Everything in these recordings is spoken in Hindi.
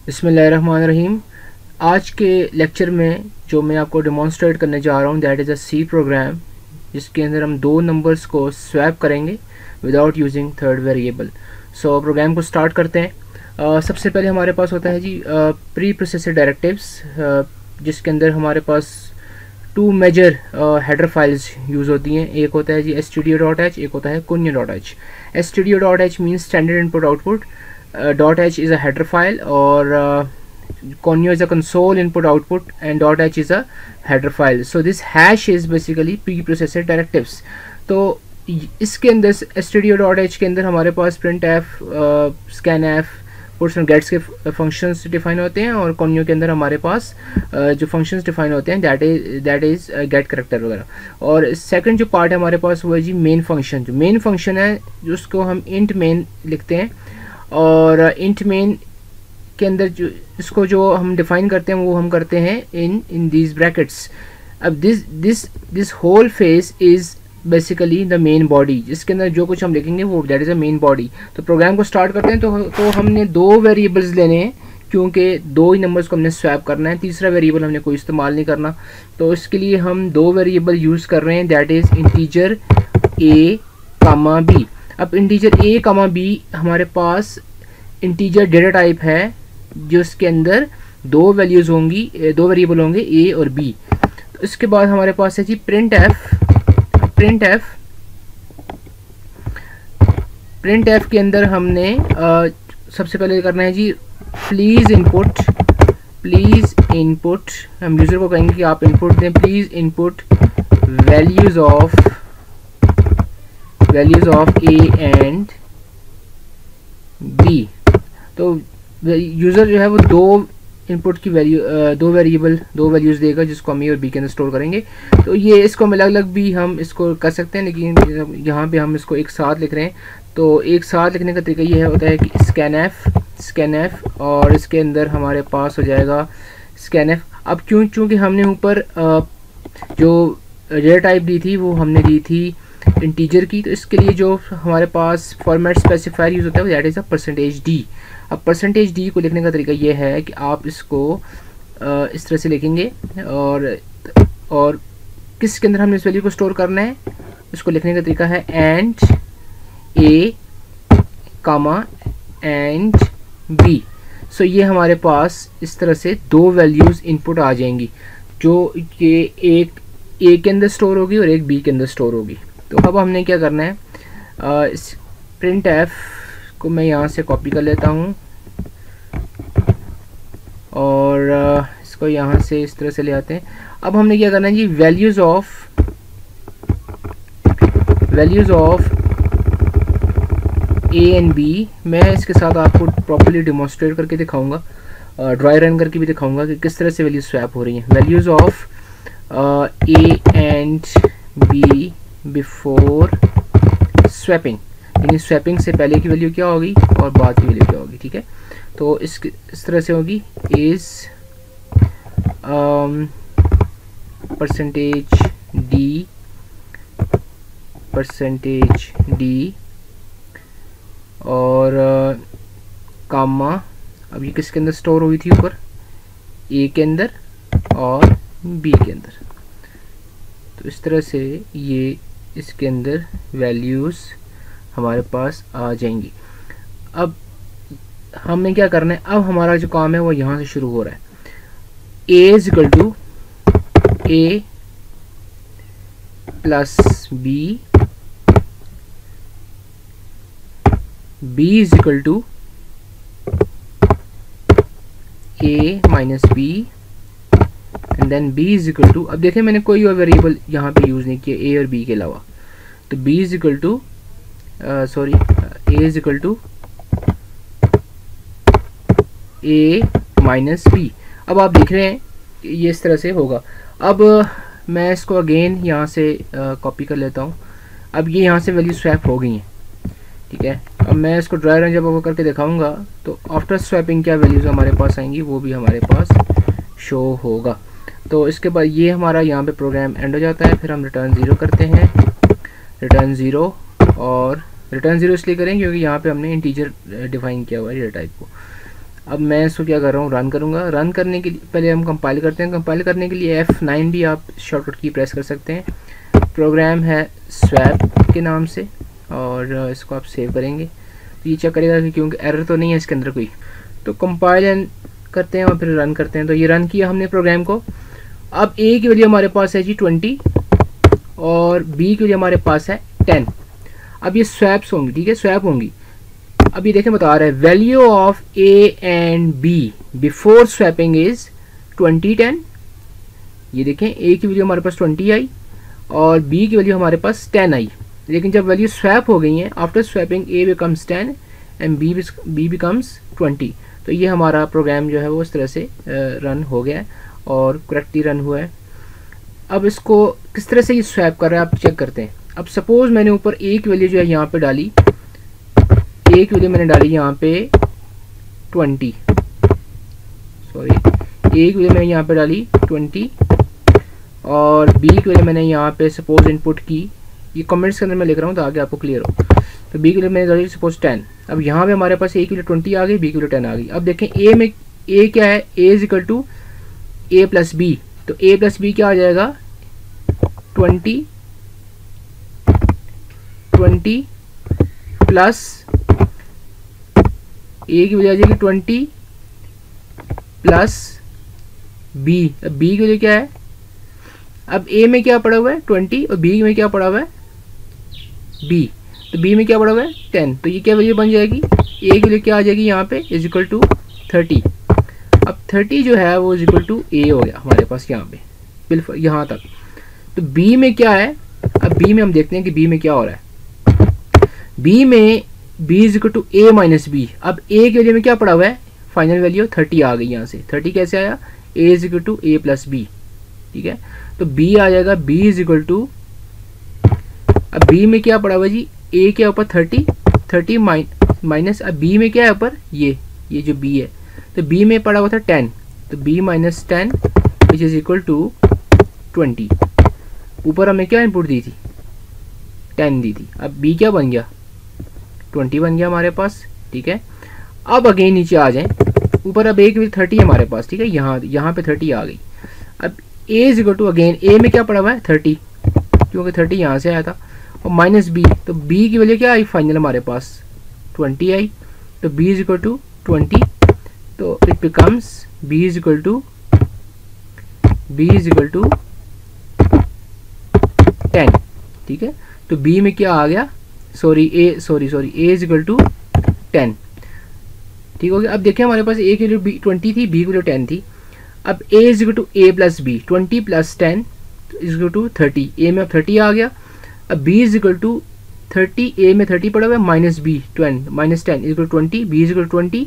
बिस्मिल्लाहिर्रहमानिर्रहीम। आज के लेक्चर में जो मैं आपको डेमोन्स्ट्रेट करने जा रहा हूँ that is a C program, जिसके अंदर हम दो नंबर्स को स्वैप करेंगे without using third variable. So program को स्टार्ट करते हैं। सबसे पहले हमारे पास होता है जी प्री प्रोसेसर डायरेक्टिव्स, जिसके अंदर हमारे पास two major header files use होती हैं। एक होता है जी stdio.h, एक होता है कुन्या.h। stdio.h means standard input output, .h is a header file और conio is a console input output and .h is a header file. So this hash is basically preprocessor directives. तो इसके अंदर stdio.h के अंदर हमारे पास printf, scanf, puts and gets के फंक्शंस डिफाइन होते हैं, और conio के अंदर हमारे पास जो फंक्शंस डिफाइन होते हैं दैट इज़ गेट करेक्टर वगैरह। और सेकंड जो पार्ट है हमारे पास वो है जी मेन फंक्शन। जो मेन फंक्शन है उसको हम इंट मेन लिखते हैं, और इंट मेन के अंदर जो इसको जो हम डिफाइन करते हैं वो हम करते हैं इन दीज ब्रैकेट्स। अब this whole face is basically the main body, जिसके अंदर जो कुछ हम लिखेंगे वो that is a main body. तो प्रोग्राम को स्टार्ट करते हैं। तो हमने दो वेरिएबल्स लेने हैं, क्योंकि दो ही नंबर्स को हमने स्वैप करना है, तीसरा वेरिएबल हमने कोई इस्तेमाल नहीं करना। तो इसके लिए हम दो वेरिएबल यूज़ कर रहे हैं, that is integer a, b। अब इंटीजर a, b हमारे पास इंटीजर डेटा टाइप है, जिसके अंदर दो वैल्यूज़ होंगी, दो वेरिएबल होंगे a और b। तो इसके बाद हमारे पास है जी प्रिंट एफ के अंदर हमने सबसे पहले करना है जी प्लीज़ इनपुट। हम यूज़र को कहेंगे कि आप इनपुट दें, please input values of a and b। तो यूज़र जो है वो दो इनपुट की दो वैल्यूज़ देगा, जिसको हम ए और बी के अंदर स्टोर करेंगे। तो ये इसको हम अलग अलग भी हम इसको कर सकते हैं, लेकिन यहाँ पे हम इसको एक साथ लिख रहे हैं। तो एक साथ लिखने का तरीका ये होता है कि स्कैनएफ और इसके अंदर हमारे पास हो जाएगा स्कैनएफ। अब चूँकि हमने ऊपर जो डेटा टाइप दी थी वो हमने दी थी इंटीजर की, तो इसके लिए जो हमारे पास फॉर्मेट स्पेसिफायर यूज़ होता है दैट इज़ अ %d। अब %d को लिखने का तरीका ये है कि आप इसको इस तरह से लिखेंगे, और किसके अंदर हमने इस वैल्यू को स्टोर करना है, इसको लिखने का तरीका है एंड a, एंड b। सो ये हमारे पास इस तरह से दो वैल्यूज़ इनपुट आ जाएंगी, जो ये एक a के अंदर स्टोर होगी और एक b के अंदर स्टोर होगी। तो अब हमने क्या करना है, इस प्रिंट एफ को मैं यहाँ से कॉपी कर लेता हूँ और इसको यहाँ से इस तरह से ले आते हैं। अब हमने क्या करना है जी values of a and b। मैं इसके साथ आपको प्रॉपर्ली डिमॉन्स्ट्रेट करके दिखाऊंगा, ड्राई रन करके भी दिखाऊंगा कि किस तरह से वैल्यूज स्वैप हो रही हैं। Values of a and b before swapping, यानी स्वैपिंग से पहले की वैल्यू क्या होगी और बाद की वैल्यू क्या होगी, ठीक है। तो इस तरह से होगी इज़ %d और कामा। अब ये किसके अंदर स्टोर हुई थी, ऊपर a के अंदर और b के अंदर। तो इस तरह से ये इसके अंदर वैल्यूज़ हमारे पास आ जाएंगी। अब हमने क्या करना है, अब हमारा जो काम है वो यहाँ से शुरू हो रहा है। a is equal to a plus b, b is equal to a minus b, and then b is equal to, अब देखें मैंने कोई और वेरिएबल यहाँ पे यूज़ नहीं किया a और b के अलावा। तो b is equal to a is equal to a minus b। अब आप देख रहे हैं कि ये इस तरह से होगा। अब मैं इसको अगेन यहाँ से कॉपी कर लेता हूँ। अब ये यहाँ से वैल्यू स्वैप हो गई हैं, ठीक है। अब मैं इसको ड्राई रन जब करके दिखाऊंगा तो आफ्टर स्वैपिंग क्या वैल्यूज़ हमारे पास आएंगी वो भी हमारे पास शो होगा। तो इसके बाद ये हमारा यहाँ पे प्रोग्राम एंड हो जाता है। फिर हम रिटर्न 0 करते हैं, रिटर्न 0, और रिटर्न 0 इसलिए करें क्योंकि यहाँ पे हमने इंटीजर डिफाइन किया हुआ है डेटा टाइप को। अब मैं इसको क्या कर रहा हूँ, रन करूँगा। रन करने के लिए पहले हम कंपाइल करते हैं। कंपाइल करने के लिए F9 भी आप शॉर्टकट की प्रेस कर सकते हैं। प्रोग्राम है स्वैप के नाम से, और इसको आप सेव करेंगे तो ये चेक करेगा कि क्योंकि एरर तो नहीं है इसके अंदर कोई। तो कंपाइल करते हैं और फिर रन करते हैं। तो ये रन किया हमने प्रोग्राम को। अब ए की वैल्यू हमारे पास है जी 20 और बी की वैल्यू हमारे पास है 10। अब ये स्वैप्स होंगी, ठीक है, स्वैप होंगी। अब ये देखें बता रहा है value of A and B before swapping is 20 10। ये देखें ए की वैल्यू हमारे पास 20 आई और बी की वैल्यू हमारे पास 10 आई, लेकिन जब वैल्यू स्वैप हो गई है after swapping A becomes 10 and B becomes 20। तो ये हमारा प्रोग्राम जो है वो इस तरह से रन हो गया है और करेक्टली रन हुआ है। अब इसको किस तरह से ये स्वैप कर रहा है आप चेक करते हैं। अब सपोज मैंने ऊपर ए की वैल्यू जो है यहाँ पे डाली, ए की वैल्यू मैंने डाली यहाँ पे 20, सॉरी ए की वैल्यू मैंने यहाँ पे डाली 20 और बी की वैल्यू मैंने यहाँ पे सपोज इनपुट की, ये कमेंट्स के अंदर मैं लिख रहा हूँ तो आगे आपको क्लियर हो। तो बी की वैल्यू मैंने डाली सपोज 10। अब यहाँ पे हमारे पास ए की वैल्यू 20 आ गई, बी की वैल्यू 10 आ गई। अब देखें ए में ए क्या है, A is equal to A plus B. तो ए प्लस बी क्या आ जाएगा 20 प्लस ए की वैल्यू आ जाएगी 20 प्लस बी। अब बी की वैल्यू क्या है, अब ए में क्या पड़ा हुआ है 20 और बी में क्या पड़ा हुआ है बी, तो बी में क्या पड़ा हुआ है 10। तो ये क्या वैल्यू बन जाएगी, ए की वैल्यू क्या आ जाएगी यहाँ पे इज इक्वल टू 30। अब 30 जो है वो इज इक्वल टू ए हो गया हमारे पास यहाँ पे बिल्कुल यहाँ तक। तो बी में क्या है, अब बी में हम देखते हैं कि बी में क्या हो रहा है। बी में B is equal to A minus B. अब ए की वैल्यू में क्या पड़ा हुआ है, फाइनल वैल्यू 30 आ गई यहाँ से। 30 कैसे आया, A is equal to A plus B, ठीक है। तो बी आ जाएगा बी इज इक्वल टू, अब बी में क्या पड़ा हुआ जी, ए के ऊपर 30 माइनस, अब बी में क्या है ऊपर ये जो बी है, तो बी में पड़ा हुआ था 10, तो B minus 10 which is equal to 20। ऊपर हमने क्या इनपुट दी थी 10 दी थी, अब बी क्या बन गया 20 बन गया हमारे पास, ठीक है। अब अगेन नीचे आ जाएं, ऊपर अब एक 30 है हमारे पास, ठीक है, यहाँ पे 30 आ गई। अब A is equal to again ए में क्या पड़ा हुआ है 30, क्योंकि 30 यहाँ से आया था, और माइनस बी, तो बी की वैल्यू क्या आई फाइनल हमारे पास 20 आई। तो बी इज इक्वल टू 20, तो it becomes B is equal to 10, ठीक है। तो बी में क्या आ गया, sorry A is equal to 10, ठीक हो गया। अब देखिए हमारे पास ए की वैल्यू 20 थी, बी की वैल्यू 10 थी। अब A is equal to A plus B, 20 plus 10 is equal to 30, A में अब 30 आ गया। अब B is equal to 30, A में 30 पड़ा हुआ है, minus B minus 10 is equal to 20, B is equal to 20,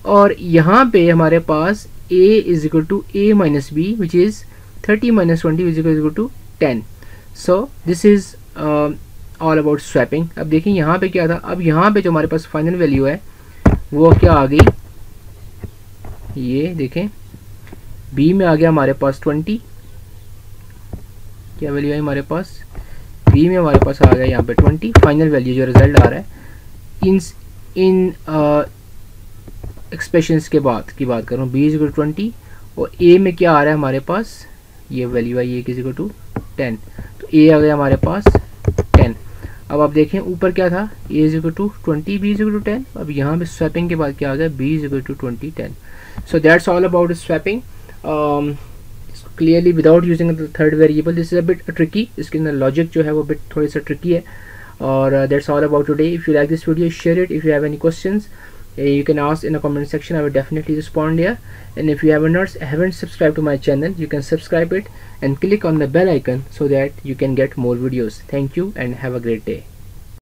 और यहाँ पे हमारे पास A is equal to A minus B which is 30 minus 20 is equal to 10। So this is all about swapping. अब देखिए यहाँ पे क्या था, अब यहाँ पे जो हमारे पास फाइनल वैल्यू है वो क्या आ गई, ये देखें बी में आ गया हमारे पास 20, क्या वैल्यू है हमारे पास, बी में हमारे पास आ गया यहाँ पे 20, फाइनल वैल्यू जो रिजल्ट आ रहा है इन एक्सप्रेशंस के बाद की बात करूँ, बी इज इक्वल टू 20 और ए में क्या आ रहा है हमारे पास, ये वैल्यू है ए इज इक्वल टू 10, तो ए आ गया हमारे पास 10। अब आप देखें ऊपर क्या था, A is equal to 20, B is equal to 10, अब यहाँ पे स्वैपिंग के बाद क्या आ गया, B is equal to 20 10। So that's all about swapping clearly without using the third variable. This is a bit tricky, इसके अंदर लॉजिक जो है वो बिट थोड़ी सा ट्रिकी है। और that's all about today. If you like this video, share it. If you have any questions, you can ask in the comment section. I will definitely respond here. And if you haven't subscribed to my channel, you can subscribe it and click on the bell icon so that you can get more videos. Thank you and have a great day.